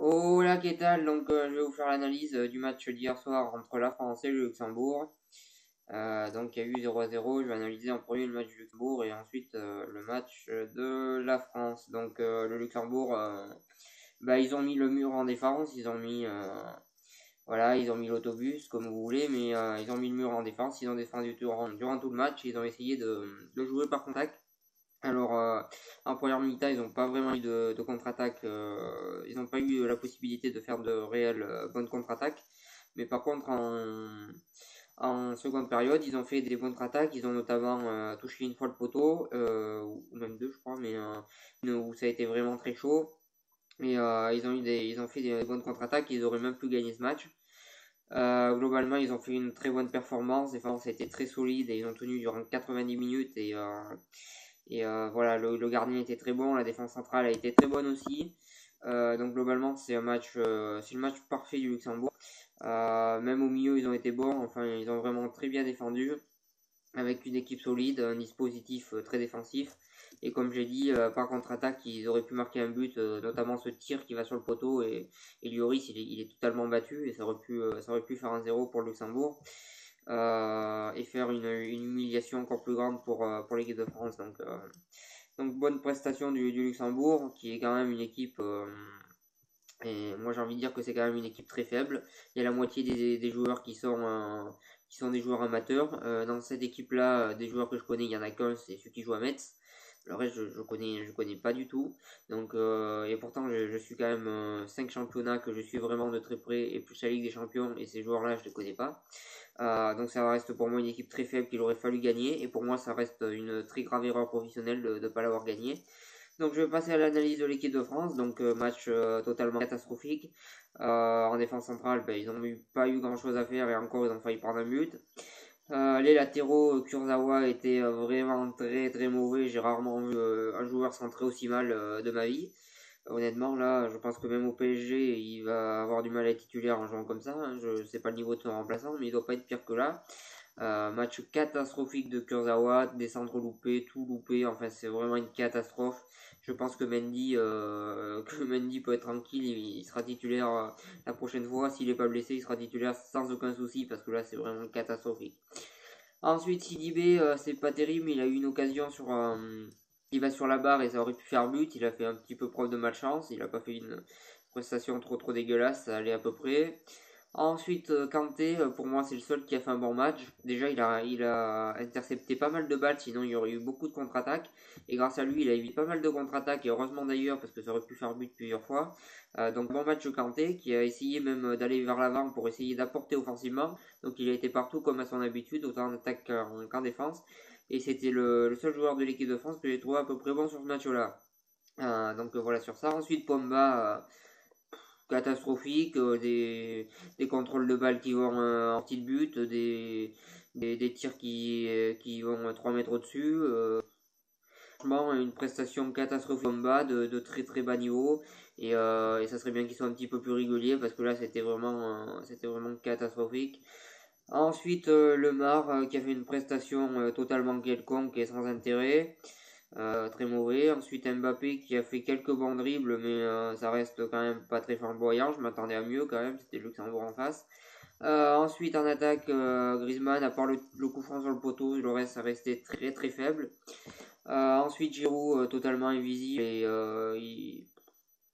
Hola, ¿qué tal? Donc, je vais vous faire l'analyse du match d'hier soir entre la France et le Luxembourg. Donc, il y a eu 0-0. Je vais analyser en premier le match du Luxembourg et ensuite le match de la France. Donc, le Luxembourg, ils ont mis le mur en défense. Ils ont mis l'autobus, comme vous voulez, mais ils ont mis le mur en défense. Ils ont défendu durant tout le match. Ils ont essayé de jouer par contact. Alors, en première mi-temps, ils n'ont pas vraiment eu de contre-attaque. Ils n'ont pas eu la possibilité de faire de réelles bonnes contre-attaques. Mais par contre, en seconde période, ils ont fait des bonnes contre-attaques. Ils ont notamment touché une fois le poteau, ou même deux, je crois, mais où ça a été vraiment très chaud. Et ils ont fait des bonnes contre-attaques. Ils auraient même pu gagner ce match. Globalement, ils ont fait une très bonne performance. Les défense a été très solide et ils ont tenu durant 90 minutes. Voilà, le gardien était très bon, la défense centrale a été très bonne aussi. Donc globalement, c'est le match parfait du Luxembourg. Même au milieu, ils ont été bons. Enfin, ils ont vraiment très bien défendu avec une équipe solide, un dispositif très défensif. Et comme j'ai dit, par contre-attaque, ils auraient pu marquer un but, notamment ce tir qui va sur le poteau. Et Lloris, il est totalement battu et ça aurait pu faire un 0 pour le Luxembourg. Et faire une humiliation encore plus grande pour l'équipe de France. Donc bonne prestation du Luxembourg, qui est quand même une équipe, et moi j'ai envie de dire que c'est quand même une équipe très faible. Il y a la moitié des joueurs qui sont des joueurs amateurs. Dans cette équipe-là, des joueurs que je connais, il y en a qu'un, c'est celui qui joue à Metz. Le reste, je connais pas du tout. Donc, et pourtant, je suis quand même 5 championnats que je suis vraiment de très près, et plus la Ligue des Champions, et ces joueurs-là, je les connais pas. Donc ça reste pour moi une équipe très faible qu'il aurait fallu gagner, et pour moi ça reste une très grave erreur professionnelle de ne pas l'avoir gagné. Donc je vais passer à l'analyse de l'équipe de France. Donc match totalement catastrophique. En défense centrale, ils n'ont pas eu grand chose à faire et encore ils ont failli prendre un but. Les latéraux, Kurzawa était vraiment très très mauvais. J'ai rarement vu un joueur centré aussi mal de ma vie. Honnêtement, là, je pense que même au PSG, il va avoir du mal à être titulaire en jouant comme ça. Je sais pas le niveau de son remplaçant, mais il doit pas être pire que là. Match catastrophique de Kurzawa, des centres loupés, tout loupé. Enfin, c'est vraiment une catastrophe. Je pense que Mendy peut être tranquille. Il sera titulaire la prochaine fois. S'il n'est pas blessé, il sera titulaire sans aucun souci parce que là, c'est vraiment catastrophique. Ensuite, Sidibé, c'est pas terrible. Il a eu une occasion il va sur la barre et ça aurait pu faire but. Il a fait un petit peu preuve de malchance. Il a pas fait une prestation trop dégueulasse. Ça allait à peu près. Ensuite, Kanté, pour moi, c'est le seul qui a fait un bon match. Déjà, il a intercepté pas mal de balles, sinon il y aurait eu beaucoup de contre-attaques. Et grâce à lui, il a évité pas mal de contre-attaques, et heureusement d'ailleurs, parce que ça aurait pu faire but plusieurs fois. Donc, bon match de Kanté, qui a essayé même d'aller vers l'avant pour essayer d'apporter offensivement. Donc, il a été partout comme à son habitude, autant en attaque qu'en défense. Et c'était le seul joueur de l'équipe de France que j'ai trouvé à peu près bon sur ce match-là. Voilà sur ça. Ensuite, Pomba catastrophique, des contrôles de balles qui vont en petit but, des tirs qui vont 3 mètres au-dessus. Franchement, une prestation catastrophique en bas, de très très bas niveau. Et ça serait bien qu'il soit un petit peu plus régulier parce que là c'était vraiment catastrophique. Ensuite, Lemar qui a fait une prestation totalement quelconque et sans intérêt. Très mauvais. Ensuite Mbappé qui a fait quelques bons dribbles, mais ça reste quand même pas très flamboyant. Je m'attendais à mieux quand même, c'était le Luxembourg en face. Ensuite en attaque, Griezmann, à part le coup franc sur le poteau, le reste ça restait très très faible. Ensuite Giroud, totalement invisible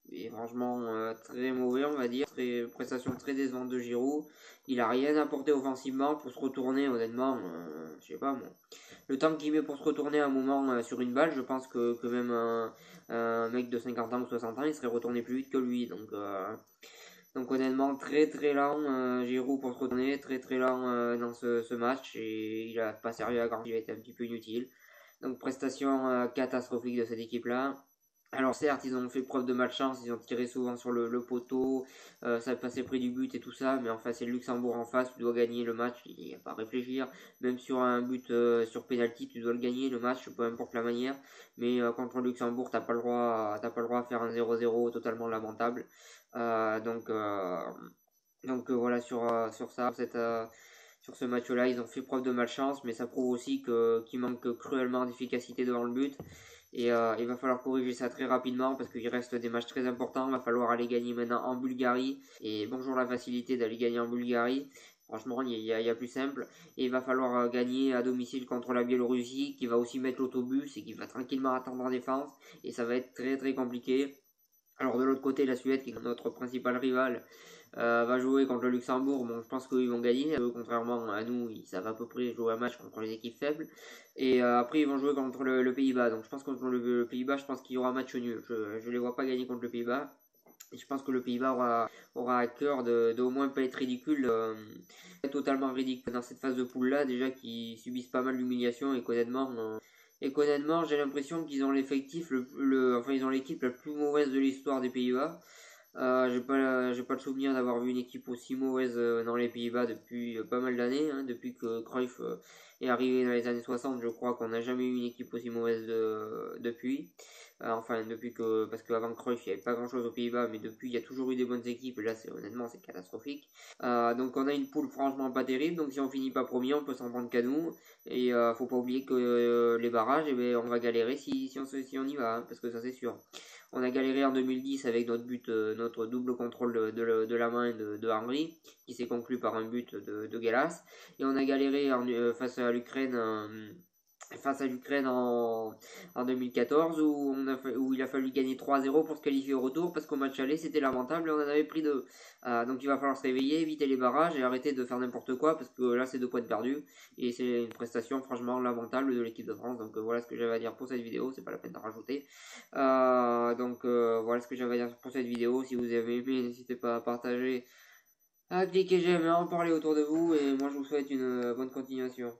et franchement très mauvais on va dire. Prestation très décevante de Giroud. Il a rien apporté offensivement pour se retourner honnêtement. Je sais pas moi. Le temps qu'il met pour se retourner un moment sur une balle, je pense que même un mec de 50 ans ou 60 ans, il serait retourné plus vite que lui. Donc honnêtement, très très lent Giroud pour se retourner, très très lent dans ce match. Et il a pas servi à grand chose, il a été un petit peu inutile. Donc prestation catastrophique de cette équipe-là. Alors certes, ils ont fait preuve de malchance, ils ont tiré souvent sur le poteau, ça passait près du but et tout ça, mais enfin c'est le Luxembourg en face, tu dois gagner le match, il n'y a pas à réfléchir. Même sur un but sur penalty, tu dois le gagner le match, peu importe la manière. Mais contre le Luxembourg, t'as pas le droit à faire un 0-0 totalement lamentable. Euh, donc euh, voilà sur ça, sur ce match-là, ils ont fait preuve de malchance, mais ça prouve aussi qu'il manque cruellement d'efficacité devant le but. Et il va falloir corriger ça très rapidement parce qu'il reste des matchs très importants. Il va falloir aller gagner maintenant en Bulgarie. Et bonjour la facilité d'aller gagner en Bulgarie. Franchement, il y a plus simple. Et il va falloir gagner à domicile contre la Biélorussie, qui va aussi mettre l'autobus et qui va tranquillement attendre en défense. Et ça va être très très compliqué. Alors de l'autre côté, la Suède, qui est notre principal rival, va jouer contre le Luxembourg. Bon, je pense qu'ils vont gagner. Contrairement à nous, ils savent à peu près jouer un match contre les équipes faibles. Et après, ils vont jouer contre le Pays-Bas. Donc je pense que contre le Pays-Bas, je pense qu'il y aura un match nul. Je les vois pas gagner contre le Pays-Bas. Et je pense que le Pays-Bas aura à cœur de au moins pas être ridicule, totalement ridicule dans cette phase de poule là, déjà qu'ils subissent pas mal d'humiliation et qu'honnêtement j'ai l'impression qu'ils ont l'effectif enfin ils ont l'équipe la plus mauvaise de l'histoire des Pays-Bas. J'ai pas le souvenir d'avoir vu une équipe aussi mauvaise dans les Pays-Bas depuis pas mal d'années, hein, depuis que Cruyff est arrivé dans les années 60, je crois qu'on n'a jamais eu une équipe aussi mauvaise depuis. Enfin, depuis que, parce qu'avant Cruyff, il n'y avait pas grand chose aux Pays-Bas, mais depuis, il y a toujours eu des bonnes équipes, et là, honnêtement, c'est catastrophique. Donc, on a une poule franchement pas terrible, donc si on finit pas premier, on peut s'en prendre qu'à nous, et faut pas oublier que les barrages, eh ben, on va galérer si on y va, hein, parce que ça, c'est sûr. On a galéré en 2010 avec notre double contrôle de la main de Henry, qui s'est conclu par un but de Gallas, et on a galéré face à l'Ukraine en 2014 où il a fallu gagner 3-0 pour se qualifier au retour parce qu'au match aller c'était lamentable et on en avait pris 2. Donc il va falloir se réveiller, éviter les barrages et arrêter de faire n'importe quoi parce que là c'est 2 points perdus et c'est une prestation franchement lamentable de l'équipe de France. Donc voilà ce que j'avais à dire pour cette vidéo, c'est pas la peine d'en rajouter. Voilà ce que j'avais à dire pour cette vidéo. Si vous avez aimé, n'hésitez pas à partager, à cliquer j'aime, à en parler autour de vous et moi je vous souhaite une bonne continuation.